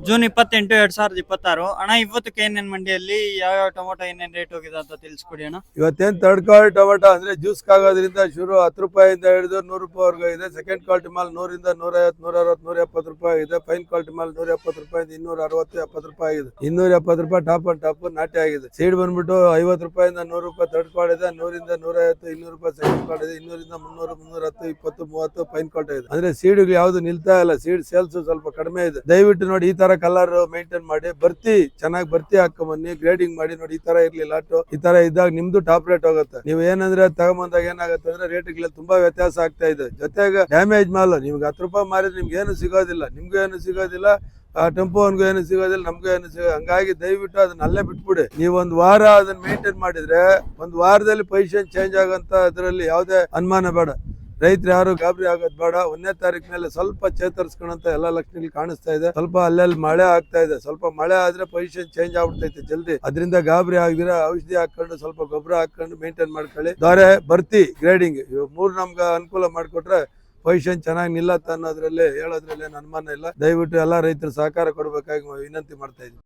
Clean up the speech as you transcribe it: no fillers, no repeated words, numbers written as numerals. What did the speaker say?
June 28 2026 ಅಣ್ಣ ಇವತ್ತು KNN ಮಂಡಿಯಲ್ಲಿ ಯಾವ ಟೊಮೊಟೊ ಏನೇನ್ ರೇಟ್ ಹೋಗಿದೆ ಅಂತ ತಿಳಿಸ್ಕೊಡಿ ಅಣ್ಣ. ಇವತ್ತೇನ್ ಥರ್ಡ್ ಕ್ವಾಲಿಟಿ ಟೊಮೆಟೊ ಅಂದ್ರೆ ಜ್ಯೂಸ್ ಆಗೋದ್ರಿಂದ ಶುರು 10 ರೂಪಾಯಿಂದ ಹಿಡಿದು 100 ರೂಪಾಯಿವರೆಗೂ ಇದೆ. ಸೆಕೆಂಡ್ ಕ್ವಾಲಿಟಿ ಮಾಲ್ 100ರಿಂದ 150, 160, 170 ರೂಪಾಯಿ ಇದೆ. ಫೈನ್ ಕ್ವಾಲಿಟಿ ಮಾಲ್ 170 ರೂಪಾಯಿಂದ 260, 70 ರೂಪಾಯಿ ಇದೆ. 270 ರೂಪಾಯಿ ಟಾಪ್ ಅಂಡ್ ಟಾಪ್ ನಾಟಿ ಆಗಿದೆ. ಸೀಡ್ ಬಂದ್ಬಿಟ್ಟು 50 ರೂಪಾಯಿಂದ 100 ರೂಪಾಯಿ ಥರ್ಡ್ ಕ್ವಾಲಿಟಿ ಇದೆ. 100ರಿಂದ 150, 200 ರೂಪಾಯಿ ಸೆಕೆಂಡ್ ಕ್ವಾಲಿಟಿ ಇದೆ. 200ರಿಂದ 300, 310, 20, 30 ಫೈನ್ ಕ್ವಾಲಿಟಿ ಇದೆ. ಅಂದ್ರೆ ಸೀಡ್ಗಳು ಯಾವ್ದು ನಿಲ್ತಾ ಇಲ್ಲ. ಸೀಡ್ ಸೇಲ್ಸ್ ಸ್ವಲ್ಪ ಕಡಿಮೆ ಇದೆ. ದಯವಿಟ್ಟು ನೋಡಿ ಈ ತರ ಕಲರ್ ಮೇಂಟೈನ್ ಮಾಡಿ, ಚೆನ್ನಾಗಿ ಬರ್ತಿ ಹಾಕೊಂಬನ್ನಿ, ಗ್ರೇಡಿಂಗ್ ಮಾಡಿ ನೋಡಿ. ಈ ತರ ಇರ್ಲಿ ಲಾಟು, ಈ ತರ ಇದ್ದಾಗ ನಿಮ್ದು ಟಾಪ್ ರೇಟ್ ಹೋಗುತ್ತೆ. ನೀವು ಏನಂದ್ರೆ ತಗೊಂಬಂದಾಗ ಏನಾಗುತ್ತೆ ಅಂದ್ರೆ ರೇಟ್ಗಳಲ್ಲಿ ತುಂಬಾ ವ್ಯತ್ಯಾಸ ಆಗ್ತಾ ಇದೆ. ಜೊತೆಗೆ ಡ್ಯಾಮೇಜ್ ಮಾಲ್ ನಿಮ್ಗೆ 10 ರೂಪಾಯಿ ಮಾರಿದ್ರೆ ನಿಮ್ಗೆ ಏನು ಸಿಗೋದಿಲ್ಲ, ನಿಮ್ಗೂ ಏನು ಸಿಗೋದಿಲ್ಲ, ಟೆಂಪೋನ್ಗೂ ಏನು ಸಿಗೋದಿಲ್ಲ, ನಮ್ಗೂ ಏನು ಸಿಗೋದಿಲ್ಲ. ಹಂಗಾಗಿ ದಯವಿಟ್ಟು ಅದನ್ನ ಅಲ್ಲೇ ಬಿಟ್ಬಿಡಿ. ನೀವು ಒಂದ್ ವಾರ ಅದನ್ನ ಮೇಂಟೈನ್ ಮಾಡಿದ್ರೆ ಒಂದ್ ವಾರದಲ್ಲಿ ಪೊಸಿಷನ್ ಚೇಂಜ್ ಆಗಂತ ಅದರಲ್ಲಿ ಯಾವುದೇ ಅನುಮಾನ ಬೇಡ. ರೈತರು ಯಾರು ಗಾಬರಿ ಆಗೋದ್ ಬೇಡ. 1ನೇ ತಾರೀಕು ಮೇಲೆ ಸ್ವಲ್ಪ ಚೇತರಿಸ್ಕೊಂಡಂತ ಎಲ್ಲಾ ಲಕ್ಷಣಗಳು ಕಾಣಿಸ್ತಾ ಇದೆ. ಸ್ವಲ್ಪ ಅಲ್ಲೆಲ್ಲಿ ಮಳೆ ಆಗ್ತಾ ಇದೆ. ಸ್ವಲ್ಪ ಮಳೆ ಆದ್ರೆ ಪೊಸಿಷನ್ ಚೇಂಜ್ ಆಗ್ಬಿಡ್ತೈತೆ ಜಲ್ದಿ. ಅದರಿಂದ ಗಾಬರಿ ಆಗಿದ್ರೆ ಔಷಧಿ ಹಾಕೊಂಡು ಸ್ವಲ್ಪ ಗೊಬ್ಬರ ಹಾಕೊಂಡು ಮೇಂಟೈನ್ ಮಾಡ್ಕೊಳ್ಳಿ. ದೊರೆ ಬರ್ತಿ ಗ್ರೇಡಿಂಗ್ 3 ನಮ್ಗೆ ಅನುಕೂಲ ಮಾಡ್ಕೊಟ್ರೆ ಪೊಸಿಷನ್ ಚೆನ್ನಾಗಿ ನಿಲ್ಲತ್ತ ಅನ್ನೋದ್ರಲ್ಲಿ ಹೇಳೋದ್ರಲ್ಲಿ ಏನು ಅನುಮಾನ ಇಲ್ಲ. ದಯವಿಟ್ಟು ಎಲ್ಲಾ ರೈತರು ಸಹಕಾರ ಕೊಡ್ಬೇಕಾಗಿ ವಿನಂತಿ ಮಾಡ್ತಾ ಇದ್ದೀನಿ.